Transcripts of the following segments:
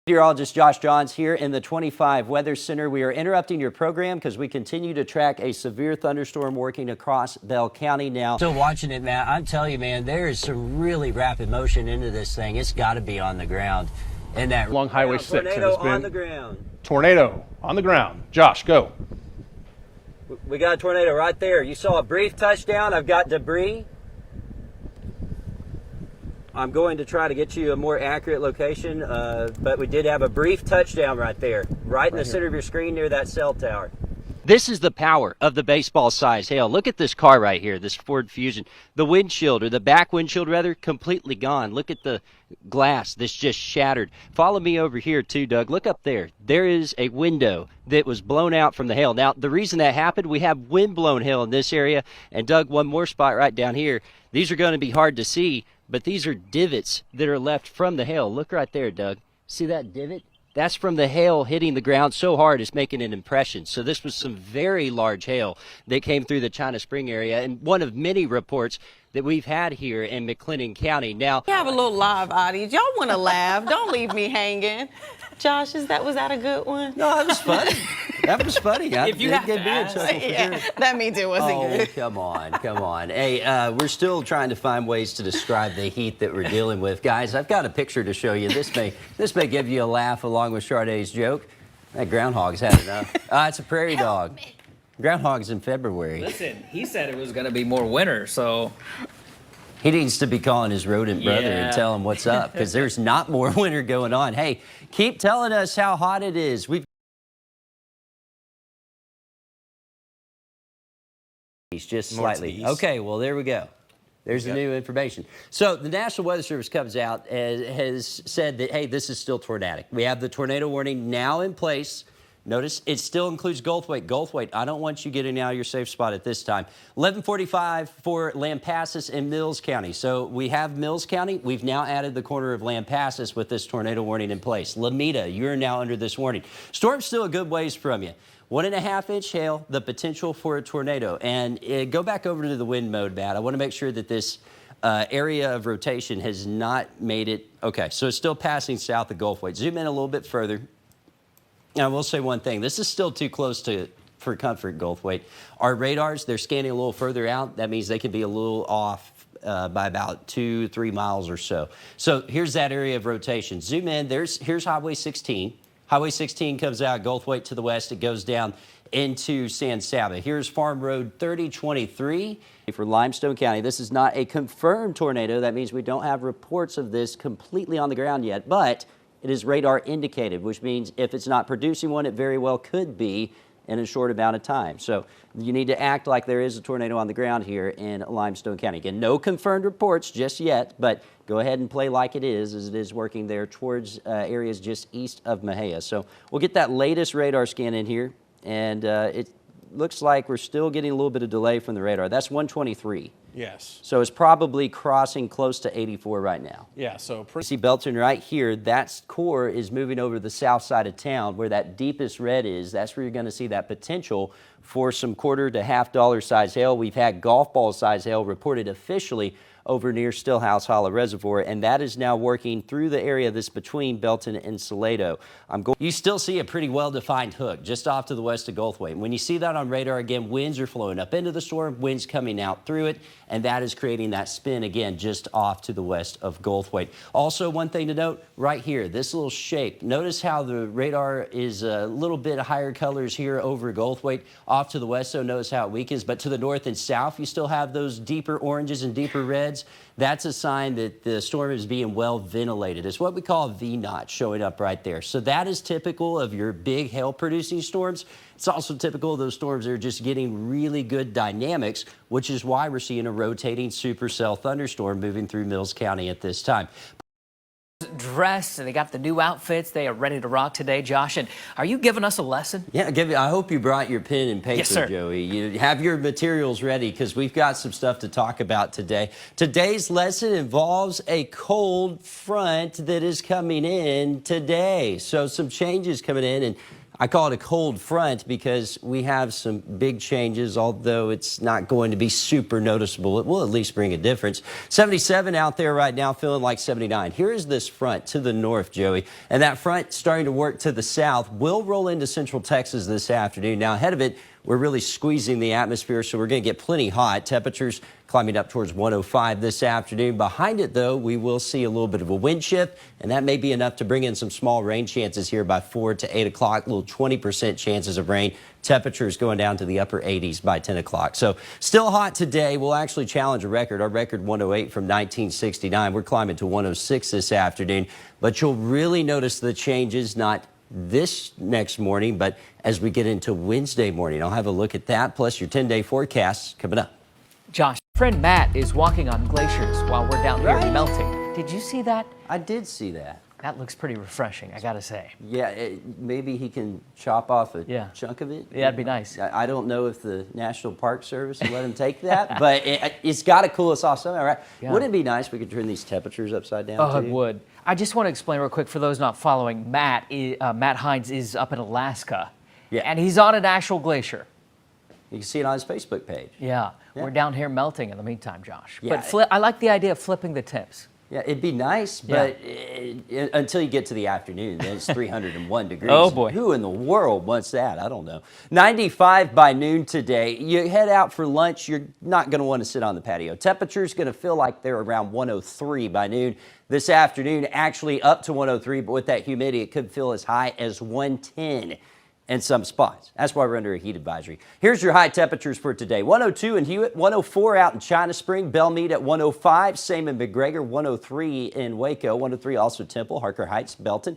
Meteorologist Josh Johns here in the 25 Weather Center. We are interrupting your program because we continue to track a severe thunderstorm working across Bell County now. Still watching it, Matt. I'm telling you, man, there is some really rapid motion into this thing. It's got to be on the ground. And that along Highway 6. Tornado on the ground. Tornado on the ground. Josh, go. We got a tornado right there. You saw a brief touchdown. I've got debris. I'm going to try to get you a more accurate location, but we did have a brief touchdown right there, right in the center of your screen near that cell tower. This is the power of the baseball-sized hail. Look at this car right here, this Ford Fusion. The windshield, or the back windshield rather, completely gone. Look at the glass that's just shattered. Follow me over here too, Doug. Look up there. There is a window that was blown out from the hail. Now, the reason that happened, we have wind-blown hail in this area. And Doug, one more spot right down here. These are going to be hard to see, but these are divots that are left from the hail. Look right there, Doug. See that divot? That's from the hail hitting the ground so hard it's making an impression. So this was some very large hail that came through the China Spring area, and one of many reports that we've had here in McLennan County. Now, we have a little live audience. Y'all want to laugh. Don't leave me hanging. Josh, was that a good one? No, that was funny. That was funny. If you have to ask. Yeah, that means it wasn't good. Come on. Hey, we're still trying to find ways to describe the heat that we're dealing with. Guys, I've got a picture to show you. This may give you a laugh along with Shardae's joke. That groundhog's had enough. It's a prairie dog. Groundhog's in February. Listen, he said it was going to be more winter, so... He needs to be calling his rodent brother and tell him what's up, because there's not more winter going on. Hey, keep telling us how hot it is. Just slightly. Northeast. Okay, well, there we go. There's the new information. So the National Weather Service comes out and has said that, hey, this is still tornadic. We have the tornado warning now in place. Notice it still includes Goldthwaite. I don't want you getting out of your safe spot at this time. 11:45 for Lampasas and Mills County. So we have Mills County. We've now added the corner of Lampasas with this tornado warning in place. Lomita, you're now under this warning. Storm's still a good ways from you. 1.5-inch hail, the potential for a tornado. And go back over to the wind mode, Matt. I want to make sure that this area of rotation has not made it. Okay, so it's still passing south of Goldthwaite. Zoom in a little bit further. Now, I will say one thing. This is still too close for comfort, Goldthwaite. Our radars, they're scanning a little further out. That means they can be a little off by about 2-3 miles or so. So here's that area of rotation. Zoom in. Here's Highway 16. Highway 16 comes out Goldthwaite to the west. It goes down into San Saba. Here's Farm Road 3023 for Limestone County. This is not a confirmed tornado. That means we don't have reports of this completely on the ground yet, but it is radar indicated, which means if it's not producing one, it very well could be in a short amount of time. So you need to act like there is a tornado on the ground here in Limestone County. Again, no confirmed reports just yet, but go ahead and play like it is, as it is working there towards areas just east of Mahia. So we'll get that latest radar scan in here, and it looks like we're still getting a little bit of delay from the radar. That's 123. Yes. So it's probably crossing close to 84 right now. Yeah, so... You see Belton right here, that core is moving over to the south side of town where that deepest red is. That's where you're going to see that potential for some $quarter to $half size hail. We've had golf ball size hail reported officially over near Stillhouse Hollow Reservoir, and that is now working through the area that's between Belton and Salado. You still see a pretty well-defined hook just off to the west of Goldthwaite. When you see that on radar, again, winds are flowing up into the storm, winds coming out through it, and that is creating that spin, again, just off to the west of Goldthwaite. Also, one thing to note, right here, this little shape. Notice how the radar is a little bit higher colors here over Goldthwaite. Off to the west, so notice how it weakens, but to the north and south, you still have those deeper oranges and deeper reds. That's a sign that the storm is being well ventilated. It's what we call a V-notch showing up right there. So that is typical of your big hail-producing storms. It's also typical of those storms that are just getting really good dynamics, which is why we're seeing a rotating supercell thunderstorm moving through Mills County at this time. Dressed, they got the new outfits. They are ready to rock today, Josh. And are you giving us a lesson? Yeah, I hope you brought your pen and paper, yes, sir. Joey. You have your materials ready because we've got some stuff to talk about today. Today's lesson involves a cold front that is coming in today. So some changes coming in, and I call it a cold front because we have some big changes, although it's not going to be super noticeable. It will at least bring a difference. 77 out there right now, feeling like 79. Here is this front to the north, Joey, and that front starting to work to the south will roll into central Texas this afternoon. Now, ahead of it, we're really squeezing the atmosphere, so we're going to get plenty hot. Temperatures climbing up towards 105 this afternoon. Behind it, though, we will see a little bit of a wind shift, and that may be enough to bring in some small rain chances here by 4 to 8 o'clock, little 20% chances of rain. Temperatures going down to the upper 80s by 10 o'clock. So still hot today. We'll actually challenge a record. Our record 108 from 1969. We're climbing to 106 this afternoon, but you'll really notice the changes, not this next morning, but as we get into Wednesday morning. I'll have a look at that, plus your 10-day forecast coming up. Josh, friend Matt is walking on glaciers while we're down here Right. melting. Did you see that? I did see that. That looks pretty refreshing, I gotta say. Yeah, maybe he can chop off a Yeah. chunk of it. Yeah, that'd be nice. I don't know if the National Park Service will let him take that, but it's got to cool us off somehow, right? Yeah. Wouldn't it be nice if we could turn these temperatures upside down, Oh, too? it would. I just want to explain real quick for those not following. Matt Hines is up in Alaska, Yeah. and he's on an actual glacier. You can see it on his Facebook page. Yeah, Yeah. we're down here melting in the meantime, Josh. Yeah. But I like the idea of flipping the tips. Yeah, it'd be nice, but until you get to the afternoon, then it's 301 degrees. Oh, boy. Who in the world wants that? I don't know. 95 by noon today. You head out for lunch, you're not going to want to sit on the patio. Temperature's going to feel like they're around 103 by noon. This afternoon, actually up to 103, but with that humidity, it could feel as high as 110 in some spots. That's why we're under a heat advisory. Here's your high temperatures for today. 102 in Hewitt, 104 out in China Spring, Belmead at 105, same in McGregor, 103 in Waco, 103 also Temple, Harker Heights, Belton.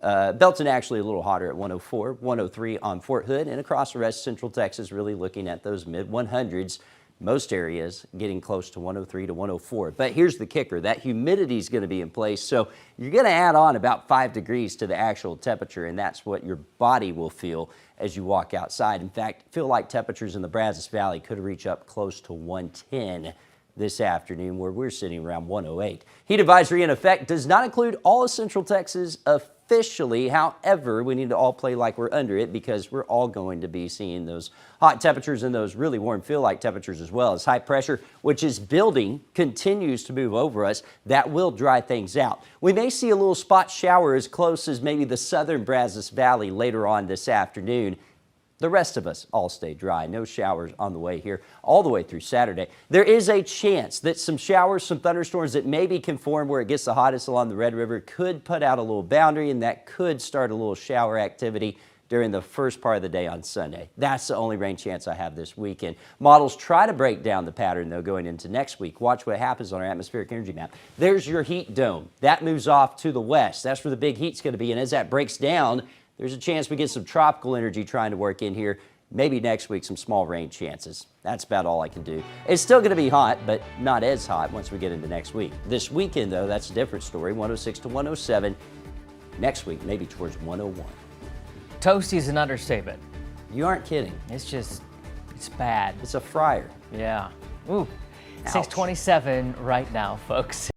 Belton actually a little hotter at 104, 103 on Fort Hood, and across the rest of Central Texas, really looking at those mid-100s. Most areas getting close to 103 to 104. But here's the kicker. That humidity is going to be in place, so you're going to add on about 5 degrees to the actual temperature, and that's what your body will feel as you walk outside. In fact, feel like temperatures in the Brazos Valley could reach up close to 110 this afternoon, where we're sitting around 108. Heat advisory in effect does not include all of Central Texas officially. However, we need to all play like we're under it because we're all going to be seeing those hot temperatures and those really warm feel-like temperatures as well. As high pressure, which is building, continues to move over us, that will dry things out. We may see a little spot shower as close as maybe the southern Brazos Valley later on this afternoon. The rest of us all stay dry. No showers on the way here all the way through Saturday. There is a chance that some showers, some thunderstorms that maybe can form where it gets the hottest along the Red River could put out a little boundary, and that could start a little shower activity during the first part of the day on Sunday. That's the only rain chance I have this weekend. Models try to break down the pattern, though, going into next week. Watch what happens on our atmospheric energy map. There's your heat dome. That moves off to the west. That's where the big heat's going to be, and as that breaks down, there's a chance we get some tropical energy trying to work in here. Maybe next week, some small rain chances. That's about all I can do. It's still going to be hot, but not as hot once we get into next week. This weekend, though, that's a different story. 106 to 107. Next week, maybe towards 101. Toasty is an understatement. You aren't kidding. It's bad. It's a fryer. Yeah. Ooh. Ouch. 627 right now, folks.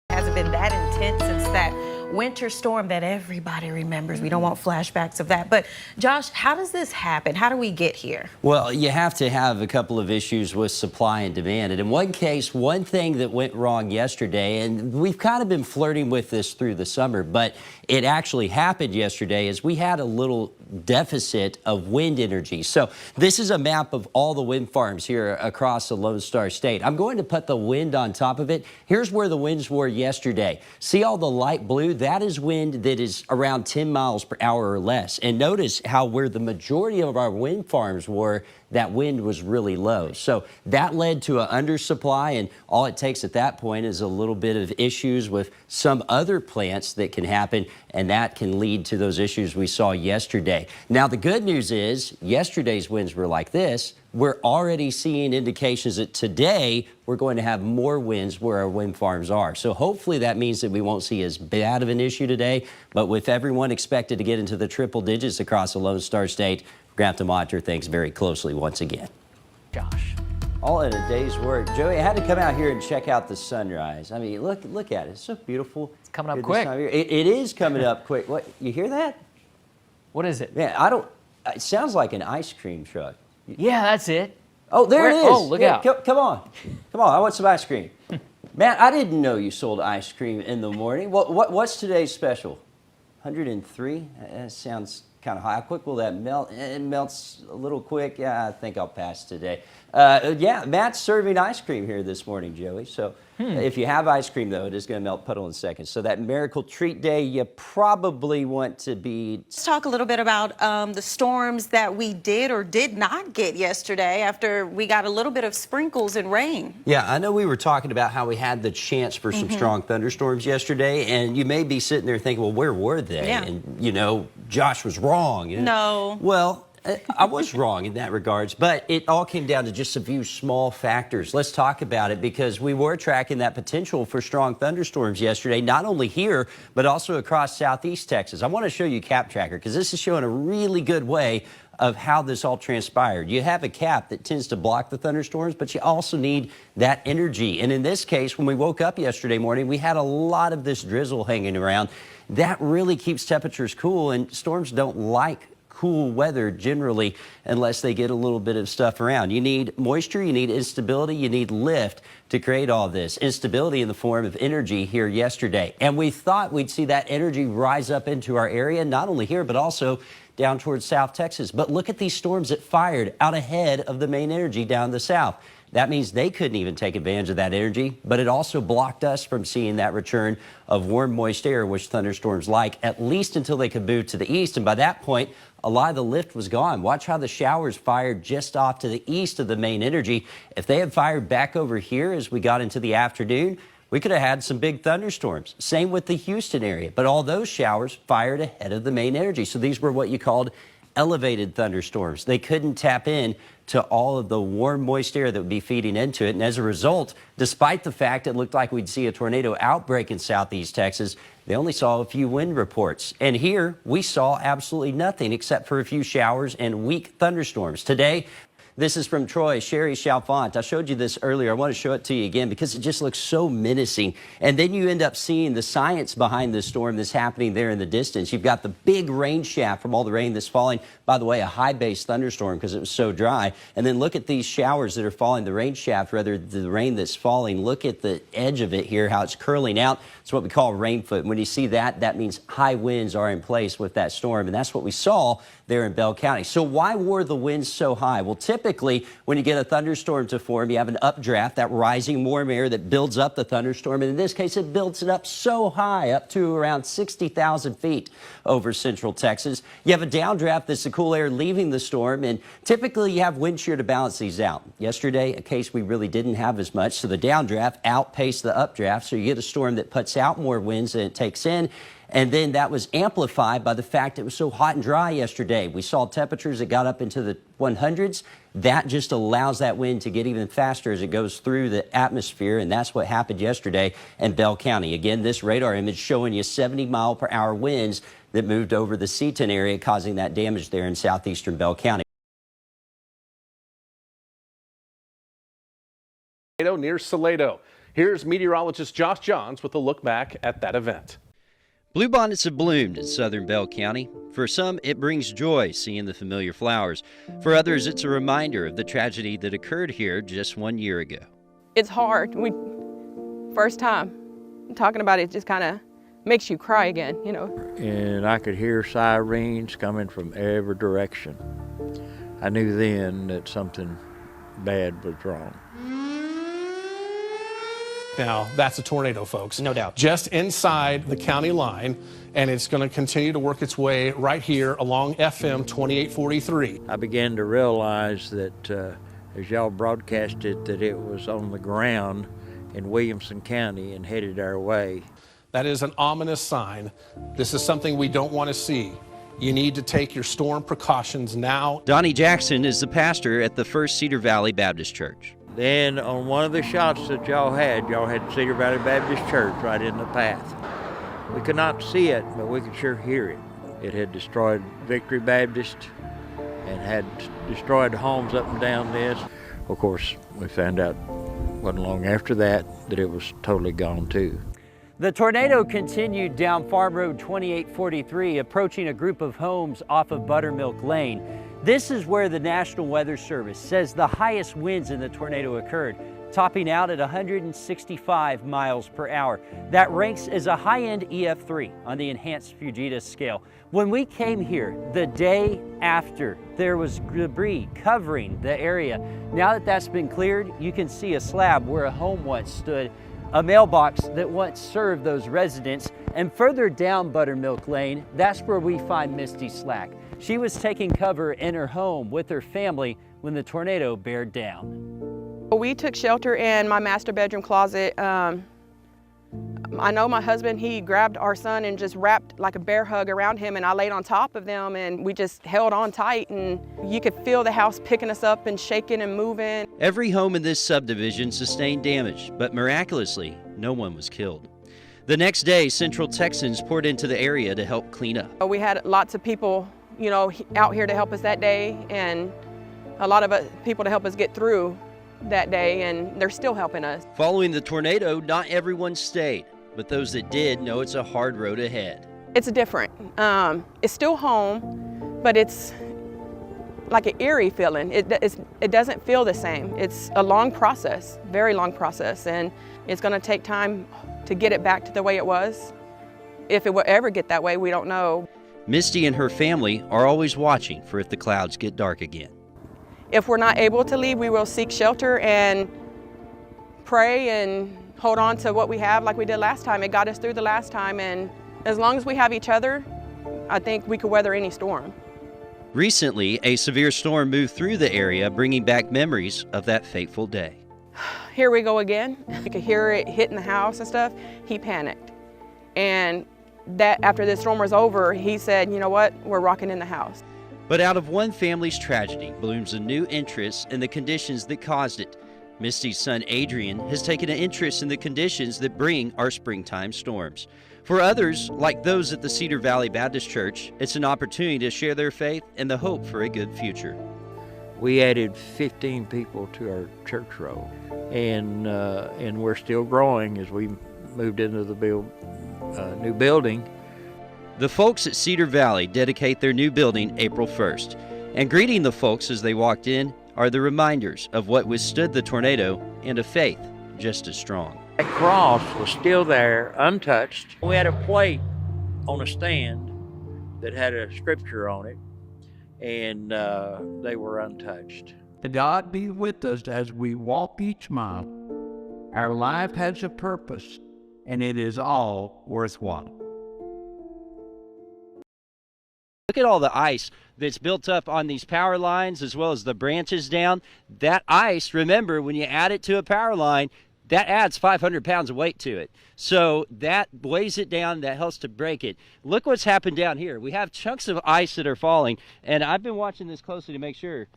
Hasn't been that intense since that winter storm that everybody remembers. We don't want flashbacks of that. But Josh, how does this happen? How do we get here? Well, you have to have a couple of issues with supply and demand. And in one case, one thing that went wrong yesterday, and we've kind of been flirting with this through the summer, but it actually happened yesterday, is we had a little deficit of wind energy. So this is a map of all the wind farms here across the Lone Star State. I'm going to put the wind on top of it. Here's where the winds were yesterday. See all the light blue? That is wind that is around 10 miles per hour or less. And notice how where the majority of our wind farms were, that wind was really low. So that led to an undersupply, and all it takes at that point is a little bit of issues with some other plants that can happen, and that can lead to those issues we saw yesterday. Now, the good news is yesterday's winds were like this. We're already seeing indications that today we're going to have more winds where our wind farms are. So hopefully that means that we won't see as bad of an issue today, but with everyone expected to get into the triple digits across the Lone Star State, we're going to have to monitor things very closely once again. Josh. all in a day's work. Joey, I had to come out here and check out the sunrise. I mean, look at it. It's so beautiful. It's coming up here this quick. time of year. It is coming up quick. What, you hear that? What is it? Man, it sounds like an ice cream truck. Yeah, that's it. Oh, there it is. Oh, look out. Come on. Come on, I want some ice cream. Matt, I didn't know you sold ice cream in the morning. What's today's special? 103? That sounds kind of high. How quick will that melt? It melts a little quick. Yeah, I think I'll pass today. Yeah, Matt's serving ice cream here this morning, Joey. So if you have ice cream, though, it is going to melt puddle in seconds. So that miracle treat day, you probably want to be... Let's talk a little bit about the storms that we did or did not get yesterday after we got a little bit of sprinkles and rain. Yeah, I know we were talking about how we had the chance for some strong thunderstorms yesterday, and you may be sitting there thinking, well, where were they? Yeah. And, you know, Josh was wrong. No. Well, I was wrong in that regards, but it all came down to just a few small factors. Let's talk about it because we were tracking that potential for strong thunderstorms yesterday, not only here, but also across southeast Texas. I want to show you Cap Tracker because this is showing a really good way of how this all transpired. You have a cap that tends to block the thunderstorms, but you also need that energy. And in this case, when we woke up yesterday morning, we had a lot of this drizzle hanging around. That really keeps temperatures cool, and storms don't like cool weather generally unless they get a little bit of stuff around. You need moisture, you need instability, you need lift to create all this. Instability in the form of energy here yesterday. And we thought we'd see that energy rise up into our area, not only here, but also down towards South Texas. But look at these storms that fired out ahead of the main energy down the south. That means they couldn't even take advantage of that energy, but it also blocked us from seeing that return of warm, moist air, which thunderstorms like, at least until they could move to the east. And by that point, a lot of the lift was gone. Watch how the showers fired just off to the east of the main energy. If they had fired back over here as we got into the afternoon, we could have had some big thunderstorms. Same with the Houston area, but all those showers fired ahead of the main energy. So these were what you called elevated thunderstorms. They couldn't tap in to all of the warm, moist air that would be feeding into it. And as a result, despite the fact it looked like we'd see a tornado outbreak in southeast Texas, they only saw a few wind reports. And here we saw absolutely nothing except for a few showers and weak thunderstorms. Today, this is from Troy, Sherry Chalfant. I showed you this earlier. I want to show it to you again because it just looks so menacing. And then you end up seeing the science behind this storm that's happening there in the distance. You've got the big rain shaft from all the rain that's falling. By the way, a high-base thunderstorm because it was so dry. And then look at these showers that are falling, the rain shaft, rather the rain that's falling. Look at the edge of it here, how it's curling out. It's what we call rain foot. When you see that, that means high winds are in place with that storm. And that's what we saw there in Bell County. So why were the winds so high? Well, typically, when you get a thunderstorm to form, you have an updraft, that rising warm air that builds up the thunderstorm. And in this case, it builds it up so high, up to around 60,000 feet over central Texas. You have a downdraft that's the cool air leaving the storm. And typically, you have wind shear to balance these out. Yesterday, a case we really didn't have as much. So the downdraft outpaced the updraft. So you get a storm that puts out more winds than it takes in. And then that was amplified by the fact it was so hot and dry yesterday. We saw temperatures that got up into the 100s. That just allows that wind to get even faster as it goes through the atmosphere, and that's what happened yesterday in Bell County. Again, this radar image showing you 70-mile-per-hour winds that moved over the Seaton area, causing that damage there in southeastern Bell County. Near Salado. Here's meteorologist Josh Johns with a look back at that event. Bluebonnets have bloomed in southern Bell County. For some, it brings joy seeing the familiar flowers. For others, it's a reminder of the tragedy that occurred here just 1 year ago. It's hard. First time talking about it just kind of makes you cry again, you know. And I could hear sirens coming from every direction. I knew then that something bad was wrong. Now, that's a tornado, folks. No doubt. Just inside the county line, and it's going to continue to work its way right here along FM 2843. I began to realize that as y'all broadcasted that it was on the ground in Williamson County and headed our way. That is an ominous sign. This is something we don't want to see. You need to take your storm precautions now. Donnie Jackson is the pastor at the First Cedar Valley Baptist Church. Then on one of the shots that y'all had Cedar Valley Baptist Church right in the path. We could not see it, but we could sure hear it. It had destroyed Victory Baptist and had destroyed homes up and down this. Of course, we found out wasn't long after that it was totally gone too. The tornado continued down Farm Road 2843, approaching a group of homes off of Buttermilk Lane. This is where the National Weather Service says the highest winds in the tornado occurred, topping out at 165 miles per hour. That ranks as a high-end EF3 on the enhanced Fujita scale. When we came here the day after, there was debris covering the area. Now that that's been cleared, you can see a slab where a home once stood, a mailbox that once served those residents, and further down Buttermilk Lane, that's where we find Misty Slack. She was taking cover in her home with her family when the tornado bared down. We took shelter in my master bedroom closet. I know my husband, he grabbed our son and just wrapped like a bear hug around him, and I laid on top of them and we just held on tight, and you could feel the house picking us up and shaking and moving. Every home in this subdivision sustained damage, but miraculously, no one was killed. The next day, Central Texans poured into the area to help clean up. We had lots of people, out here to help us that day, and a lot of people to help us get through that day, and they're still helping us. Following the tornado, not everyone stayed, but those that did know it's a hard road ahead. It's different. It's still home, but it's like an eerie feeling. It doesn't feel the same. It's a long process, very long process, and it's going to take time to get it back to the way it was. If it will ever get that way, we don't know. Misty and her family are always watching for if the clouds get dark again. If we're not able to leave, we will seek shelter and pray and hold on to what we have like we did last time. It got us through the last time, and as long as we have each other, I think we could weather any storm. Recently, a severe storm moved through the area, bringing back memories of that fateful day. Here we go again. You could hear it hitting the house and stuff. He panicked. And that after the storm was over, he said, you know what, we're rocking in the house. But out of one family's tragedy blooms a new interest in the conditions that caused it. Misty's son Adrian has taken an interest in the conditions that bring our springtime storms. For others, like those at the Cedar Valley Baptist Church, it's an opportunity to share their faith and the hope for a good future. We added 15 people to our church roll, and we're still growing as we moved into the new building. The folks at Cedar Valley dedicate their new building April 1st, and greeting the folks as they walked in are the reminders of what withstood the tornado and a faith just as strong. That cross was still there, untouched. We had a plate on a stand that had a scripture on it, and they were untouched. God be with us as we walk each mile. Our life has a purpose, and it is all worthwhile. Look at all the ice that's built up on these power lines as well as the branches down. That ice, remember, when you add it to a power line, that adds 500 pounds of weight to it. So that weighs it down, that helps to break it. Look what's happened down here. We have chunks of ice that are falling, and I've been watching this closely to make sure.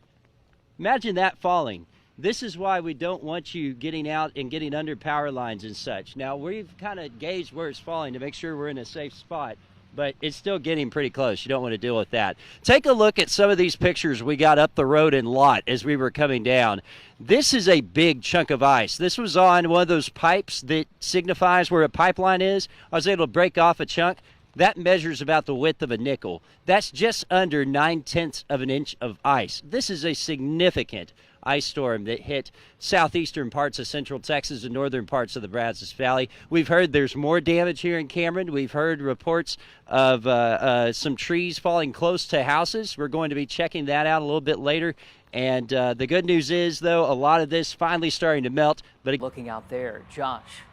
Imagine that falling. This is why we don't want you getting out and getting under power lines and such. Now, we've kind of gauged where it's falling to make sure we're in a safe spot, but it's still getting pretty close. You don't want to deal with that. Take a look at some of these pictures we got up the road in Lot as we were coming down. This is a big chunk of ice. This was on one of those pipes that signifies where a pipeline is. I was able to break off a chunk. That measures about the width of a nickel. That's just under 9/10 of an inch of ice. This is a significant ice storm that hit southeastern parts of central Texas and northern parts of the Brazos Valley. We've heard there's more damage here in Cameron. We've heard reports of some trees falling close to houses. We're going to be checking that out a little bit later. And the good news is, though, a lot of this finally starting to melt. But Looking out there, Josh.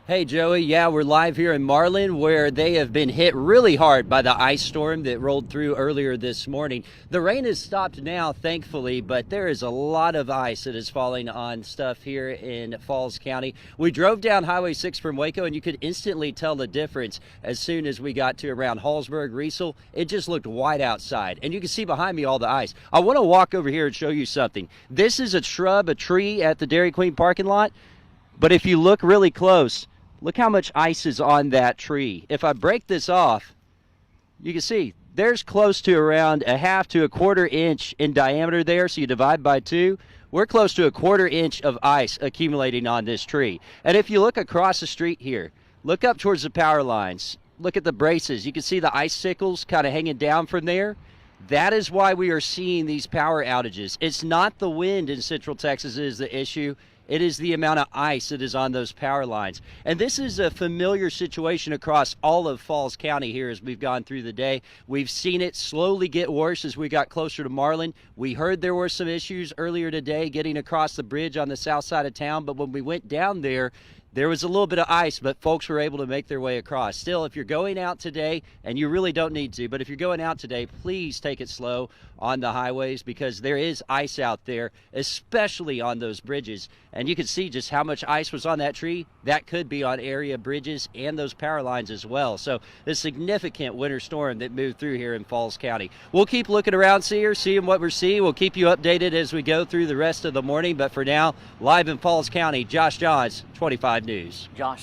hey, Joey, yeah, we're live here in Marlin, where they have been hit really hard by the ice storm that rolled through earlier this morning. The rain has stopped now, thankfully, but there is a lot of ice that is falling on stuff here in Falls County. We drove down Highway 6 from Waco, and you could instantly tell the difference as soon as we got to around Hallsburg, Riesel. It just looked white outside, and you can see behind me all the ice. I want to walk over here and show you something. This is a tree at the Dairy Queen parking lot, but if you look really close, look how much ice is on that tree. If I break this off, you can see there's close to around a half to a quarter inch in diameter there, so you divide by 2. we're close to a 1/4 inch of ice accumulating on this tree. And if you look across the street here, look up towards the power lines, look at the braces. You can see the icicles kind of hanging down from there. That is why we are seeing these power outages. It's not the wind in Central Texas that is the issue. It is the amount of ice that is on those power lines. And this is a familiar situation across all of Falls County here as we've gone through the day. We've seen it slowly get worse as we got closer to Marlin. We heard there were some issues earlier today getting across the bridge on the south side of town, but when we went down there was a little bit of ice, but folks were able to make their way across. Still, if you're going out today, and you really don't need to, but if you're going out today, please take it slow on the highways because there is ice out there, especially on those bridges. And you can see just how much ice was on that tree. That could be on area bridges and those power lines as well. So a significant winter storm that moved through here in Falls County. We'll keep looking around, seeing what we're seeing. We'll keep you updated as we go through the rest of the morning. But for now, live in Falls County, Josh Johns, 25 News. Josh,